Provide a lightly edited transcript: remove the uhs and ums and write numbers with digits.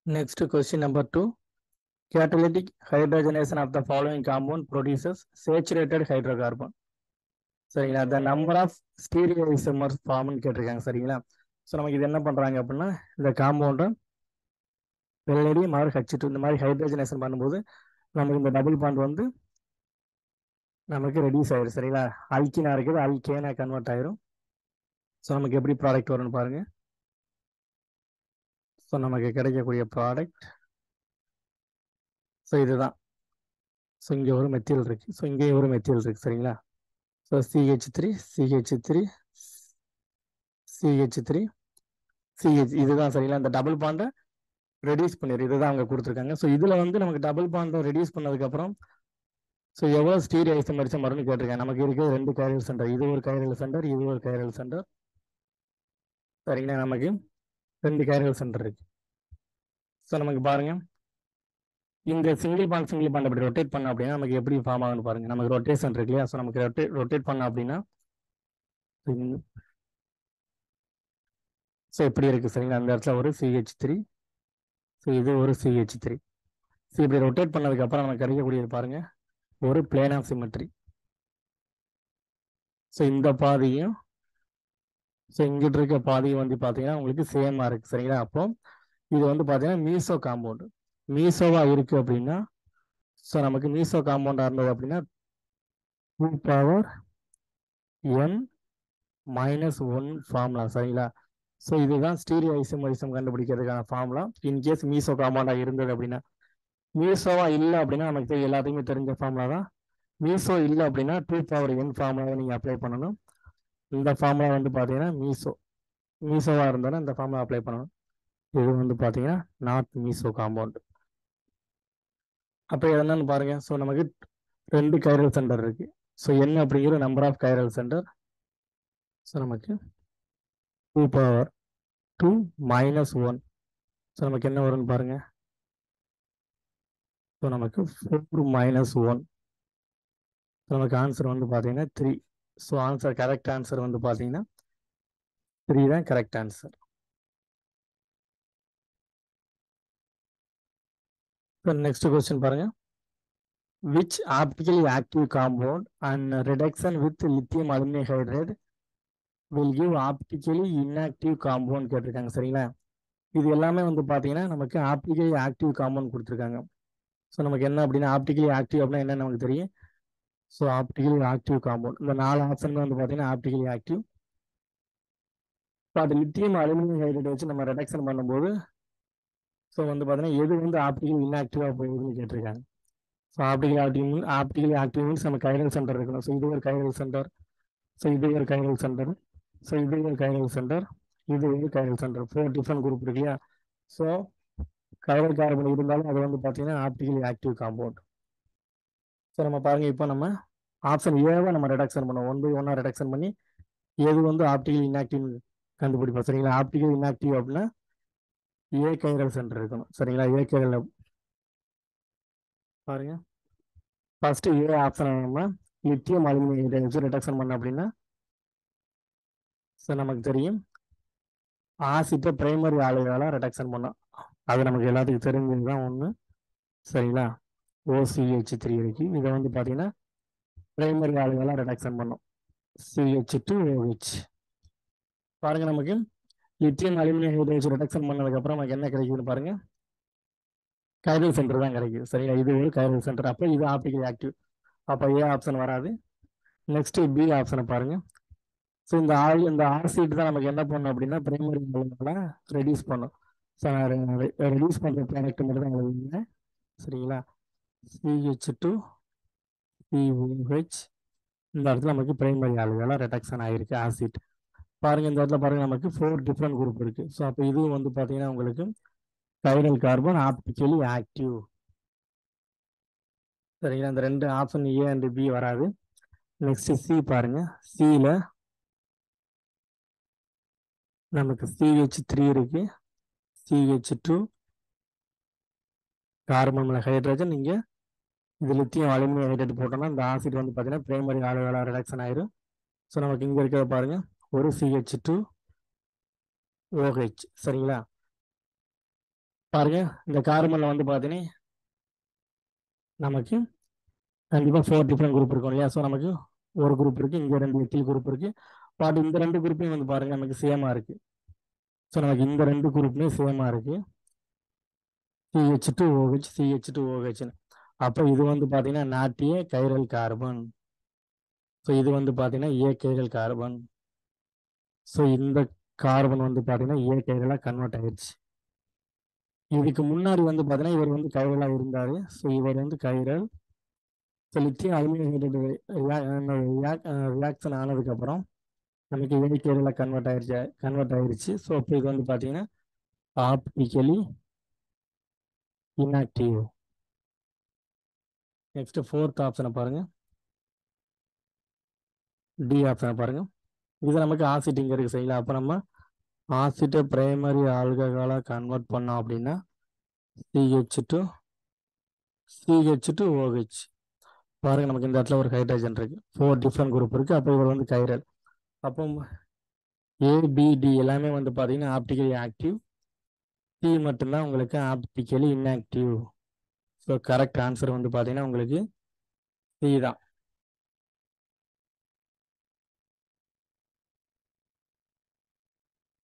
Next question number 2. Catalytic hydrogenation of the following compound produces saturated hydrocarbon. சரிங்களா, the number of stereoisomers ஃபார்ம்னு கேட்டிருக்காங்க. சரிங்களா, so நமக்கு இது என்ன பண்ணுறாங்க அப்படின்னா, இந்த காம்பவுண்டை வெள்ளடியும் மாதிரி H2 இந்த மாதிரி ஹைட்ரஜனேஷன் பண்ணும்போது நமக்கு இந்த டபுள் பாண்ட் வந்து நமக்கு ரெடியூஸ் ஆயிடும். சரிங்களா, அல்கினா இருக்குது, அல்கேனா கன்வெர்ட் ஆயிரும். ஸோ நமக்கு எப்படி ப்ராடக்ட் வரும்னு பாருங்க. ஸோ நமக்கு கிடைக்கக்கூடிய ப்ராடக்ட் ஸோ இதுதான். ஸோ இங்கே ஒரு மெத்தீரியல் இருக்கு, ஸோ இங்கேயும் ஒரு மெத்தீரியல் இருக்கு. சரிங்களா, so CH3 CH3 CH3 CH இதுதான். சரிங்களா, இந்த டபுள் பாண்டை ரெடியூஸ் பண்ணிடு, இதுதான் அவங்க கொடுத்துருக்காங்க. ஸோ இதில் வந்து நமக்கு டபுள் பாண்டை ரெடியூஸ் பண்ணதுக்கப்புறம் ஸோ எவ்வளோ ஸ்டீரியோ ஐசோமர்ஸ் வரும்னு கேட்டிருக்காங்க. நமக்கு இருக்குது 2 கைரல் சென்டர், இது ஒரு கைரல் சென்டர், இது ஒரு கைரல் சென்டர். சரிங்களா, நமக்கு 2 கைரல் சென்டர் இருக்கு. ஸோ நமக்கு பாருங்க, இந்த சிங்கிள் பாண்ட் அப்படி ரொட்டேட் பண்ண அப்படின்னா நமக்கு எப்படி ஃபார்ம் ஆகுன்னு பாருங்க. நமக்கு ரொட்டேஷன் இருக்கு இல்லையா, ஸோ நமக்கு ரொட்டேட் பண்ண அப்படின்னா ஸோ இப்படி இருக்கு. சரிங்களா, அந்த இடத்துல ஒரு CH3, ஸோ இது ஒரு CH3. ஸோ இப்படி ரொட்டேட் பண்ணதுக்கு அப்புறம் நமக்கு கிடைக்கக்கூடியது பாருங்க, ஒரு பிளேன் ஆஃப் சிமெட்ரி. ஸோ இந்த பாதியும் ஸோ இங்கிட்டு இருக்க பாதியும் வந்து பார்த்தீங்கன்னா உங்களுக்கு சேமா இருக்கு. சரிங்களா, அப்போ இது வந்து பார்த்தீங்கன்னா மீசோ காம்பவுண்ட். மீசோவா இருக்கு அப்படின்னா ஸோ நமக்கு மீசோ காம்பவுண்டா இருந்தது அப்படின்னா 2n-1 ஃபார்முலா. சரிங்களா, ஸோ இதுதான் ஸ்டீரியோ ஐசோமரிசம் கண்டுபிடிக்கிறதுக்கான ஃபார்முலா. இன்கேஸ் மீசோ காம்பவுண்டா இருந்தது அப்படின்னா. மீசோவா இல்லை அப்படின்னா நமக்கு எல்லாத்துக்குமே தெரிஞ்ச ஃபார்முலா தான். மீசோ இல்லை அப்படின்னா 2n ஃபார்முலாவை நீங்கள் அப்ளை பண்ணணும். இந்த ஃபார்முலா வந்து பார்த்தீங்கன்னா மீசோவா இருந்தாலும் இந்த ஃபார்முலா அப்ளை பண்ணணும். இது வந்து பார்த்தீங்கன்னா நாட் மீசோ காம்பவுண்ட். அப்போ என்னன்னு பாருங்க, ஸோ நமக்கு 2 கைரல் சென்டர் இருக்கு. ஸோ என்ன அப்படிங்கிற number of chiral centre, so நமக்கு 2 - 1. ஸோ நமக்கு என்ன வரும்னு பாருங்க, ஸோ நமக்கு 4 - 1. ஸோ நமக்கு ஆன்சர் வந்து பார்த்தீங்கன்னா 3. ஸோ ஆன்சர் கரெக்ட் ஆன்சர் வந்து பார்த்தீங்கன்னா 3 தான் correct answer. So next question பாருங்க. Which optically active compound and reduction with lithium aluminum hydride will give optically inactive compound கேட்டிருக்காங்க. சரிங்களா, இது எல்லாமே வந்து பார்த்தீங்கன்னா நமக்கு ஆப்டிகலி ஆக்டிவ் காம்பவுண்ட் கொடுத்துருக்காங்க. ஸோ நமக்கு என்ன அப்படின்னா ஆப்டிகலி ஆக்டிவ் அப்படின்னா என்ன நமக்கு தெரியும். ஸோ ஆப்டிகலி ஆக்டிவ் காம்பவுண்ட் இந்த 4 ஆப்ஷன் வந்து பார்த்தீங்கன்னா ஆப்டிகலி ஆக்டிவ். ஸோ அது லித்தியம் அலுமினியம் ஹைட்ரைடு வச்சு நம்ம ரெடக்ஷன் பண்ணும்போது ஸோ வந்து பார்த்தீங்கன்னா எது வந்து ஆப்டிகலி இன்ஆக்டிவாக போகுதுன்னு கேட்டிருக்காங்க. ஸோ ஆப்டிகலி ஆக்டிவ் மீன்ஸ் நம்ம கைரல் சென்டர் இருக்கணும். ஸோ இது ஒரு கைரல் சென்டர், ஸோ இது ஒரு கைரல் சென்டர், ஸோ இது ஒரு கைரல் சென்டர், இது ஒரு கைரல் சென்டர். 4 டிஃப்ரெண்ட் குரூப் இருக்கு இல்லையா. ஸோ கைரல் கார்பன் இருந்தாலும் அது வந்து பார்த்தீங்கன்னா ஆப்டிகலி ஆக்டிவ் காம்பவுண்ட். ஸோ நம்ம பாருங்க, இப்போ நம்ம ஆப்ஷன் ஏவை நம்ம ரெடக்ஷன் பண்ணுவோம். 1 by 1 ரெடக்ஷன் பண்ணி எது வந்து ஆப்டிகல் இன்ஆக்டிவ் கண்டுபிடிப்போம். சரிங்களா, ஆப்டிகல் இன்ஆக்டிவ் அப்படின்னா ஏ கைரல் சென்டர் இருக்கணும். சரிங்களா, ஏ கைரல் பாருங்க, ஃபர்ஸ்ட் ஏ ஆப்ஷன் நம்ம லித்தியம் அலுமினியம் ஹைட்ரைடு வச்சு ரெடக்ஷன் பண்ண அப்படின்னா ஸோ நமக்கு தெரியும் ஆசிட்டை பிரைமரி ஆலைகளால் ரெடக்ஷன் பண்ணோம். அது நமக்கு எல்லாத்துக்கும் தெரிஞ்சது தான் ஒன்று. சரிங்களா, OCH3 இருக்கு, இதை வந்து பார்த்தீங்கன்னா பிரைமரி ஆலைகளால் ரெடக்ஷன் பண்ணோம், CH2OH. பாருங்க, நமக்கு லித்தியம் அலுமினியம் ஹைட்ரைடு ரெடக்ஷன் பண்ணதுக்கப்புறம் நமக்கு என்ன கிடைக்குதுன்னு பாருங்க, கைரல் சென்டர் தான் கிடைக்குது. சரிங்களா, இது ஒரு கைரல் சென்டர். அப்போ இது ஆப்டிகல் ஆக்டிவ், அப்போ ஏ ஆப்ஷன் வராது. நெக்ஸ்ட் பி ஆப்ஷனை பாருங்க. ஸோ இந்த ஆசிட் தான் நமக்கு என்ன பண்ணும் அப்படின்னா பிரைமரி ஆலைகளை ரெடியூஸ் பண்ணும். ஸோ ரெடியூஸ் பண்ணுற ப்ராடக்ட் மட்டும் தான் எழுதுங்க. சரிங்களா, CH2COH இந்த இடத்துல நமக்கு பிரைமரி ஆலைகளாக ரெடக்ஷன் ஆகிருக்கு ஆசிட். பாருங்க, இந்த இடத்துல பாருங்க நமக்கு 4 டிஃப்ரெண்ட் குரூப் இருக்கு. ஸோ அப்போ இதுவும் வந்து பார்த்தீங்கன்னா உங்களுக்கு கைரல் கார்பன் ஆப்டிகலி ஆக்டிவ். சரிங்களா, இந்த 2 ஆப்ஷன் ஏ அண்ட் பி வராது. நெக்ஸ்ட் சி பாருங்க, சியில் நமக்கு CH3 இருக்கு, CH2 கார்பன் மேலே ஹைட்ரஜன். இங்கே இது லித்தியம் அலுமினியம் ஹைட்ரைடு போட்டோம்னா இந்த ஆசிட் வந்து பார்த்தீங்கன்னா பிரைமரி ஆலைகளாக ரிடக்ஷன் ஆயிரும். ஸோ நமக்கு இங்கே இருக்கிறத பாருங்க, ஒரு CH2OH. சரிங்களா, பாருங்க இந்த கார்பன்ல வந்து பார்த்தீங்கன்னா நமக்கு கண்டிப்பாக 4 டிஃப்ரெண்ட் குரூப் இருக்கும் இல்லையா? ஸோ நமக்கு ஒரு குரூப் இருக்கு, இங்கே 2 எத்தில் குரூப் இருக்கு. பட் இந்த 2 குரூப்பையும் வந்து பாருங்க நமக்கு சேமா இருக்கு. ஸோ நமக்கு இந்த 2 குரூப்புமே சேமா இருக்கு. CH2OH CH2OH. அப்போ இது வந்து பார்த்தீங்கன்னா not a chiral carbon. So இது வந்து பார்த்தீங்கன்னா ஏ கைரல் கார்பன். ஸோ இந்த கார்பன் வந்து பார்த்தீங்கன்னா ஏ கைரலாக கன்வெர்ட் ஆயிடுச்சு. இதுக்கு முன்னாடி வந்து பார்த்தீங்கன்னா இவர் வந்து கைரலாக இருந்தார். ஸோ இவர் வந்து chiral. So lithium aluminium reaction ஆனதுக்கப்புறம் நமக்கு ஏ கைரலாக கன்வெர்ட் ஆயிடுச்சு. ஸோ இப்போ இது வந்து பார்த்தீங்கன்னா ஆப்டிக்கலி இன்ஆக்டிவ். நெக்ஸ்ட் 4th ஆப்ஷனை பாருங்க. டி ஆப்ஷனை பாருங்க. இது நமக்கு ஆசிட் இங்கே இருக்கு சரிங்களா? அப்போ நம்ம ஆசிட்டை பிரைமரி ஆல்கஹாலாக கன்வெர்ட் பண்ணோம் அப்படின்னா CH2OH. பாருங்க நமக்கு இந்த இடத்துல ஒரு ஹைட்ரஜன் இருக்கு, 4 டிஃப்ரெண்ட் குரூப் இருக்கு. அப்போ இவர் வந்து கைரல். அப்போ ஏபிடி எல்லாமே வந்து பார்த்தீங்கன்னா ஆப்டிக்கலி ஆக்டிவ். சி மட்டும்தான் உங்களுக்கு optically inactive. So correct answer வந்து பார்த்தீங்கன்னா உங்களுக்கு சி தான்.